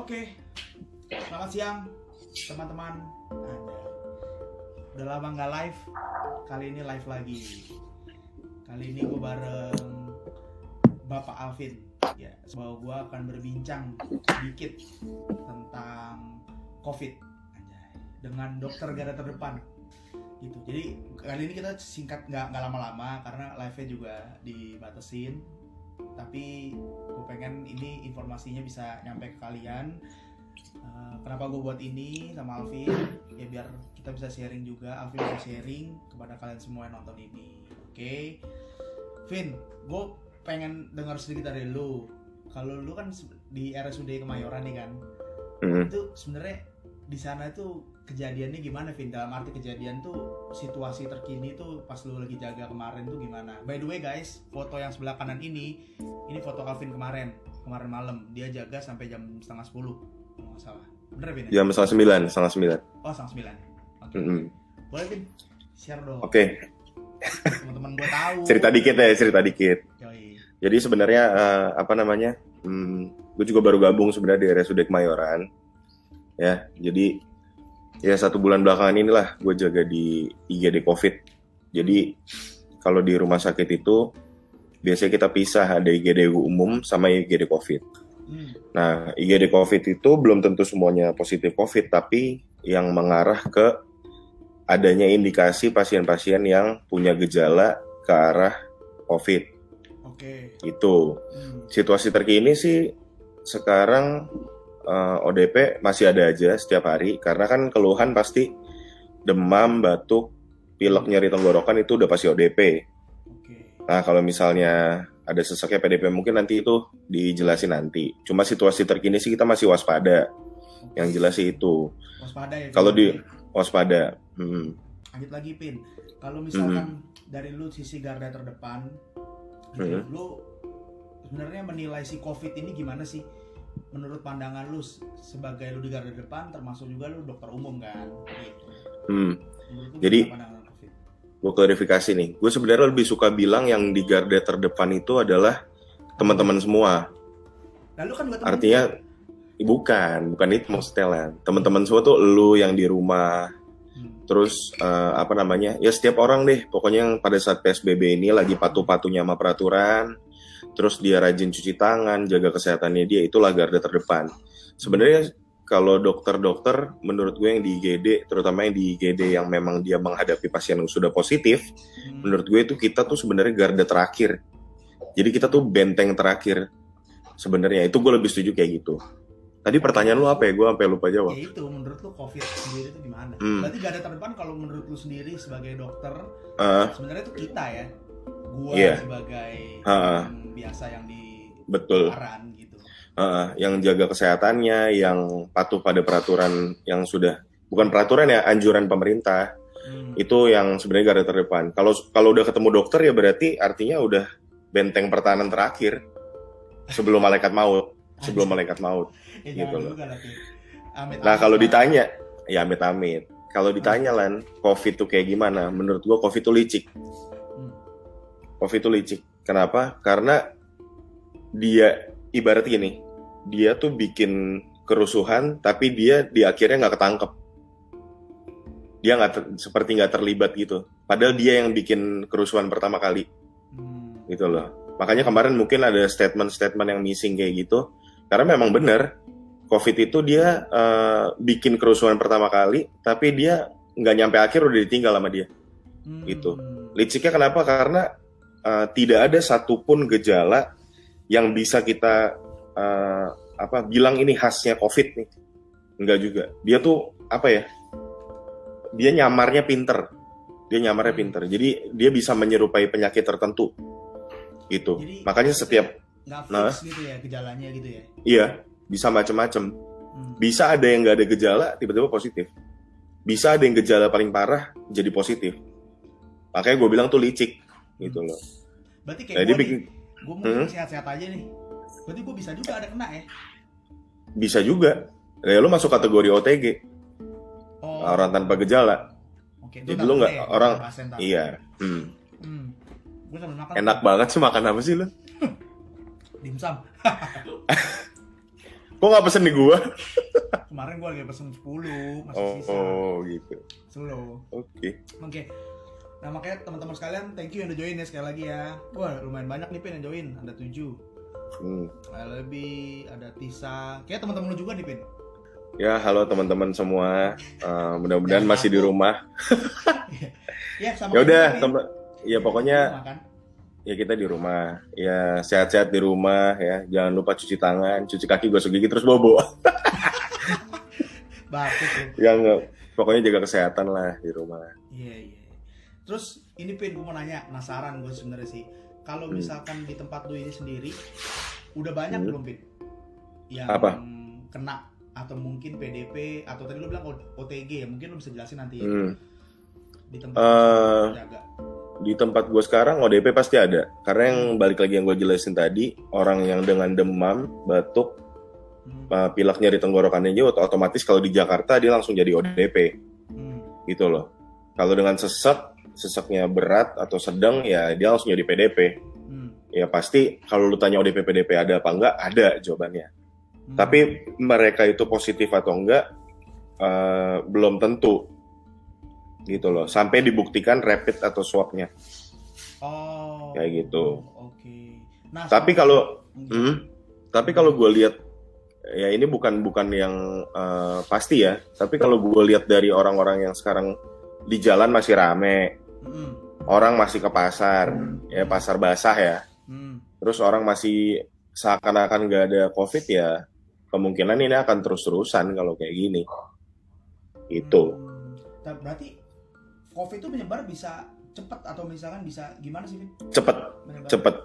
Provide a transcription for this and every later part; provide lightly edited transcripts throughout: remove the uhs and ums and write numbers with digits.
Oke, selamat siang teman-teman. Udah lama nggak live, kali ini live lagi. Kali ini gue bareng Bapak Alvin. Ya, bahwa gue akan berbincang sedikit tentang COVID dengan dokter garda terdepan. Gitu. Jadi kali ini kita singkat, nggak lama-lama karena live-nya juga dibatasin. Tapi gue pengen ini informasinya bisa nyampe ke kalian. Kenapa gue buat ini sama Alvin? Ya biar kita bisa sharing juga. Alvin bisa sharing kepada kalian semua yang nonton ini. Oke, Vin, gue pengen dengar sedikit dari lu. Kalau lu kan di RSUD Kemayoran nih kan, itu sebenarnya di sana itu kejadiannya gimana, Vin? Dalam arti kejadian tuh situasi terkini tuh pas lu lagi jaga kemarin tuh gimana? By the way guys, foto yang sebelah kanan ini foto Alvin kemarin malam. Dia jaga sampai jam 9:30 kalau nggak salah. Bener, Vin? Jam 9:30. Oh, 9:30. Oke. Boleh, Vin? Share dong. Oke. Teman-teman gue tahu. cerita dikit. Yoi. Jadi sebenarnya gue juga baru gabung sebenarnya di RSUD Kemayoran. Ya, jadi ya 1 bulan belakangan inilah gue jaga di IGD COVID. Jadi kalau di rumah sakit itu biasanya kita pisah, ada IGD umum sama IGD COVID. Nah, IGD COVID itu belum tentu semuanya positif COVID, tapi yang mengarah ke adanya indikasi pasien-pasien yang punya gejala ke arah COVID. Oke. Itu. Situasi terkini sih sekarang ODP masih ada aja setiap hari, karena kan keluhan pasti demam, batuk, pilek, nyeri tenggorokan itu udah pasti ODP. Nah, kalau misalnya ada sesaknya PDP mungkin nanti itu dijelasin nanti. Cuma situasi terkini sih kita masih waspada. Yang jelas sih itu. Waspada ya. Kalau di waspada. Lanjut lagi, Pin. Kalau misalkan dari lu sisi garda terdepan, gitu, lu sebenarnya menilai si COVID ini gimana sih? Menurut pandangan lu sebagai lu di garda depan, termasuk juga lu dokter umum kan? Gitu. Jadi gue klarifikasi nih, gue sebenarnya lebih suka bilang yang di garda terdepan itu adalah teman-teman semua. Lalu kan gak artinya bukan itu maksudnya lah. Teman-teman semua tuh lu yang di rumah. Terus ya setiap orang deh, pokoknya yang pada saat PSBB ini lagi patuh-patuhnya sama peraturan. Terus dia rajin cuci tangan, jaga kesehatannya dia, itulah garda terdepan. Sebenarnya kalau dokter-dokter, menurut gue yang di IGD, terutama yang di IGD yang memang dia menghadapi pasien yang sudah positif, menurut gue itu kita tuh sebenarnya garda terakhir. Jadi kita tuh benteng terakhir. Sebenarnya itu gue lebih setuju kayak gitu. Tadi pertanyaan lu apa ya? Gue sampai lupa jawab. Ya itu, menurut lu COVID sendiri itu gimana? Berarti garda terdepan kalau menurut lu sendiri sebagai dokter, sebenarnya itu kita ya. Gua sebagai biasa yang di luaran gitu. Yang jaga kesehatannya, yang patuh pada peraturan yang sudah, bukan peraturan ya, anjuran pemerintah. Itu yang sebenarnya garda terdepan. Kalau udah ketemu dokter ya berarti artinya udah benteng pertahanan terakhir sebelum malaikat maut. Gitu loh. Nah, kalau ditanya, ya amit-amit. Kalau ditanya Lan, COVID tuh kayak gimana? Menurut gua COVID tuh licik. COVID tuh licik. Kenapa? Karena dia ibarat gini, dia tuh bikin kerusuhan, tapi dia di akhirnya nggak ketangkep. Dia seperti nggak terlibat gitu. Padahal dia yang bikin kerusuhan pertama kali. Gitu loh. Makanya kemarin mungkin ada statement-statement yang missing kayak gitu. Karena memang benar, COVID itu dia bikin kerusuhan pertama kali, tapi dia nggak nyampe akhir udah ditinggal sama dia. Gitu. Liciknya kenapa? Karena tidak ada satupun gejala yang bisa kita bilang ini khasnya COVID nih. Enggak juga. Dia tuh dia nyamarnya pinter. Jadi dia bisa menyerupai penyakit tertentu. Gitu. Jadi, makanya setiap gitu ya gejalanya gitu ya. Iya, bisa macam-macam. Bisa ada yang nggak ada gejala tiba-tiba positif. Bisa ada yang gejala paling parah jadi positif. Makanya gue bilang tuh licik gitu loh. Berarti kayak gue mungkin sehat-sehat aja nih. Berarti gue bisa juga ada kena ya? Bisa juga. Ya lo masuk kategori OTG. Orang tanpa gejala. Jadi lo nggak orang. Iya. Enak banget sih, makan apa sih lo? Dimsum. Kok nggak pesen di gua? Kemarin gua lagi pesen 10, masih sisa. Oh gitu. Slow. Oke. Oke. Nah makanya teman-teman sekalian, thank you yang udah join ya sekali lagi ya. Wah lumayan banyak nih Pin yang join, ada 7. Lebih ada Tisa. Kayak teman-teman lu juga nih Pin. Ya halo teman-teman semua. Mudah-mudahan masih di rumah. Ya sama. Ya udah ya pokoknya. Ya kita di rumah, ya sehat-sehat di rumah ya, jangan lupa cuci tangan, cuci kaki, gosok gigi, terus bobo. Bagus tuh. Yang pokoknya jaga kesehatan lah di rumah. Iya. Terus ini Pin, gue mau nanya, penasaran gue sebenarnya sih, kalau misalkan di tempat lu ini sendiri, udah banyak belum Pin yang kena atau mungkin PDP atau tadi lu bilang OTG ya, mungkin lu bisa jelasin nanti ya. Di tempat lu jaga. Di tempat gue sekarang ODP pasti ada, karena yang balik lagi yang gue jelasin tadi, orang yang dengan demam, batuk, pilek, nyeri tenggorokannya juga, otomatis kalau di Jakarta dia langsung jadi ODP, gitu loh. Kalau dengan seseknya berat atau sedang, ya dia langsung jadi PDP. Ya pasti kalau lu tanya ODP PDP ada apa enggak, ada jawabannya. Tapi mereka itu positif atau enggak, belum tentu. Gitu loh, sampai dibuktikan rapid atau swabnya. Kayak gitu. Oke. Nah, tapi kalau gue lihat, ya ini bukan yang pasti ya, tapi kalau gue lihat dari orang-orang yang sekarang di jalan masih rame, orang masih ke pasar, ya pasar basah ya, terus orang masih seakan-akan nggak ada COVID, ya kemungkinan ini akan terus-terusan kalau kayak gini. Itu. Berarti COVID itu menyebar bisa cepat atau misalkan bisa gimana sih, Vin? Cepet.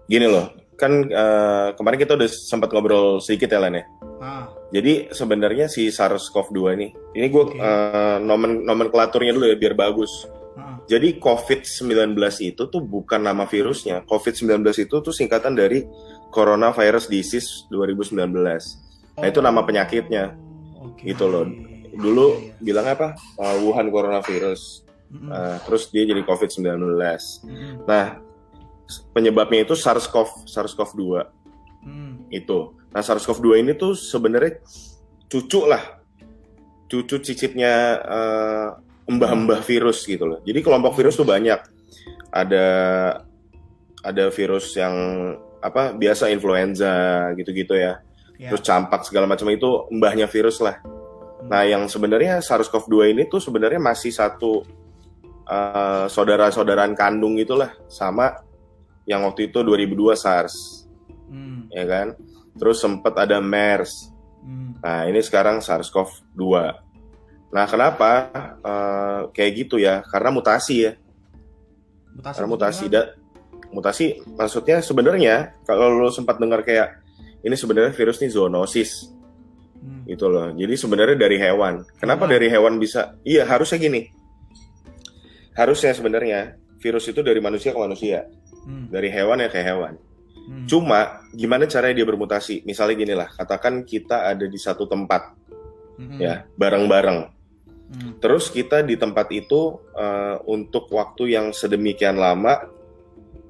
Gini loh, kan kemarin kita udah sempat ngobrol sedikit ya, Len ya. Jadi sebenarnya si SARS-CoV-2 ini gue nomenklaturnya dulu ya biar bagus. Jadi COVID-19 itu tuh bukan nama virusnya. COVID-19 itu tuh singkatan dari Coronavirus Disease 2019. Nah itu nama penyakitnya. Gitu loh. Dulu bilang apa? Wuhan Coronavirus. Terus dia jadi COVID-19. Nah, penyebabnya itu SARS-CoV-2. Itu. Nah, SARS-CoV-2 ini tuh sebenarnya cucu cicitnya mbah-mbah virus gitu loh. Jadi kelompok virus tuh banyak. Ada virus yang biasa influenza gitu-gitu ya. Terus campak segala macam, itu mbahnya virus lah. Nah, yang sebenarnya SARS-CoV-2 ini tuh sebenarnya masih satu saudara-saudaraan kandung itulah sama yang waktu itu 2002 SARS. Ya kan? Terus sempat ada MERS. Nah, ini sekarang SARS-CoV-2. Nah, kenapa kayak gitu ya? Karena mutasi ya. Mutasi maksudnya sebenarnya kalau lo sempat dengar kayak ini sebenarnya virus ini zoonosis. Gitu loh. Jadi sebenarnya dari hewan. Kenapa dari hewan bisa? Iya, harusnya gini. Harusnya sebenarnya virus itu dari manusia ke manusia. Dari hewan ya ke hewan. Cuma gimana caranya dia bermutasi? Misalnya gini lah, katakan kita ada di satu tempat. Ya, bareng-bareng. Terus kita di tempat itu untuk waktu yang sedemikian lama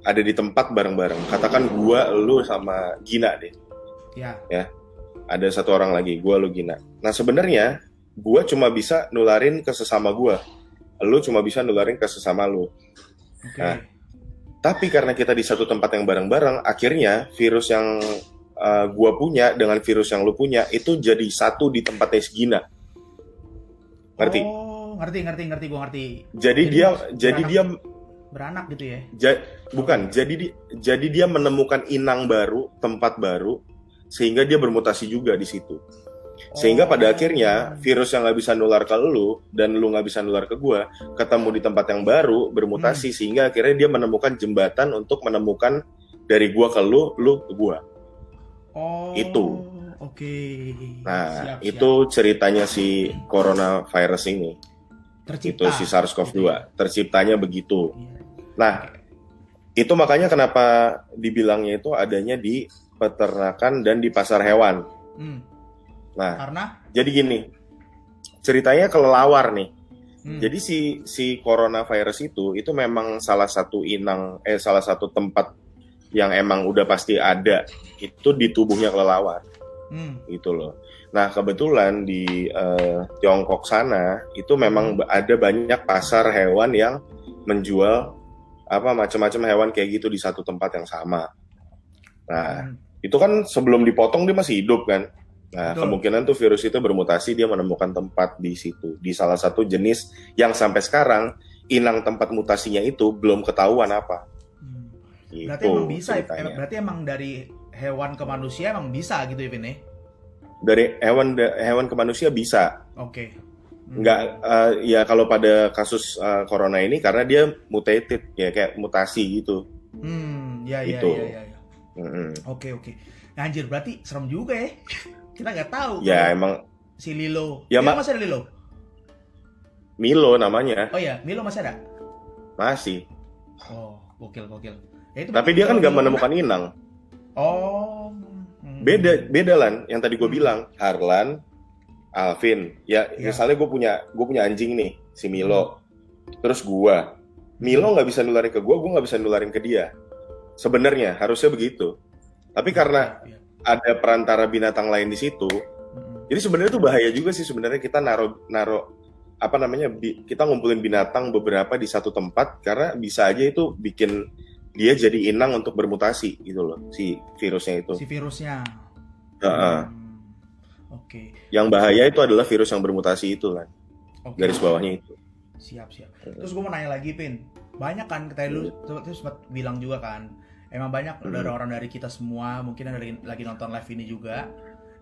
ada di tempat bareng-bareng. Katakan gua, lu sama Gina deh. Ya. Ada satu orang lagi, gua, lu, Gina. Nah, sebenarnya gua cuma bisa nularin ke sesama gua. Lu cuma bisa nularin ke sesama lu. Nah, tapi karena kita di satu tempat yang bareng-bareng, akhirnya virus yang gua punya dengan virus yang lu punya itu jadi satu di tempatnya si Gina. Ngerti? Oh, ngerti, gua ngerti. Jadi dia beranak gitu ya? Bukan, jadi dia menemukan inang baru, tempat baru, sehingga dia bermutasi juga di situ. Sehingga pada akhirnya virus yang nggak bisa nular ke lu dan lu nggak bisa nular ke gua ketemu di tempat yang baru, bermutasi, sehingga akhirnya dia menemukan jembatan untuk menemukan dari gua ke lu ke gua. Itu. Oke. Nah, itu ceritanya si coronavirus ini. Itu si SARS-CoV-2. Terciptanya begitu. Nah, itu makanya kenapa dibilangnya itu adanya di peternakan dan di pasar hewan. Nah, karena jadi gini, ceritanya kelelawar nih. Jadi si coronavirus itu memang salah satu tempat yang emang udah pasti ada itu di tubuhnya kelelawar. gitu loh. Nah kebetulan di Tiongkok sana itu memang ada banyak pasar hewan yang menjual macam-macam hewan kayak gitu di satu tempat yang sama. Nah itu kan sebelum dipotong dia masih hidup kan. Nah Betul. kemungkinan tuh virus itu bermutasi, dia menemukan tempat di situ, di salah satu jenis yang sampai sekarang inang tempat mutasinya itu belum ketahuan apa. Berarti Gitu emang bisa, ceritanya. berarti emang dari hewan ke manusia emang bisa gitu ya Vin ya? Dari hewan ke manusia bisa. Oke. Nggak, ya kalau pada kasus corona ini karena dia mutated ya, kayak mutasi gitu. Ya. Itu. Oke. Nah, anjir, berarti serem juga ya. Kita nggak tahu. Ya emang Si Lilo. ya, Dia masih ada Lilo? Milo namanya. Oh ya, Milo masih ada? Masih. Oh, gokil. Ya, itu Tapi berarti dia kan kalau nggak Milo menemukan kena- inang. Oh. Beda Lan, yang tadi gue bilang, Harlan, Alvin. Ya Iya. misalnya gue punya anjing nih, si Milo. Terus Milo nggak bisa nularin ke gue nggak bisa nularin ke dia. Sebenarnya harusnya begitu. Tapi karena Iya. ada perantara binatang lain di situ, jadi sebenarnya itu bahaya juga sih sebenarnya kita naruh kita ngumpulin binatang beberapa di satu tempat, karena bisa aja itu bikin dia jadi inang untuk bermutasi gitu loh, si virusnya itu. Si virusnya. Oke. Yang bahaya itu adalah virus yang bermutasi itu kan. Oke. Garis bawahnya itu. Siap. Terus gue mau nanya lagi, Pin. Banyak kan, tadi lu terus sempat bilang juga kan, emang banyak dari orang dari kita semua, mungkin ada lagi nonton live ini juga,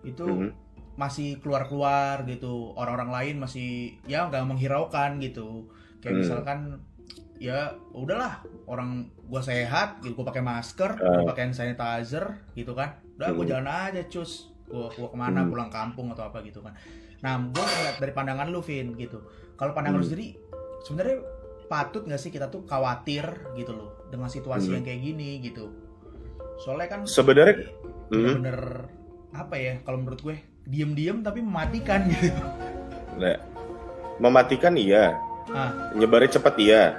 itu masih keluar gitu. Orang-orang lain masih ya nggak menghiraukan gitu. Kayak misalkan ya udahlah, orang gua sehat, gitu, gua pakai masker, gua pakai hand sanitizer gitu kan. Udah gua jalan aja cus. Gua kemana, pulang kampung atau apa gitu kan. Nah, gua ngeliat dari pandangan lu, Vin, gitu. Kalau pandangan lu sendiri, sebenarnya patut nggak sih kita tuh khawatir gitu loh dengan situasi yang kayak gini gitu. Soalnya kan Sebenarnya bener-bener apa ya, kalau menurut gue diem-diem tapi mematikan gitu. Mematikan iya, nyebarnya cepat iya.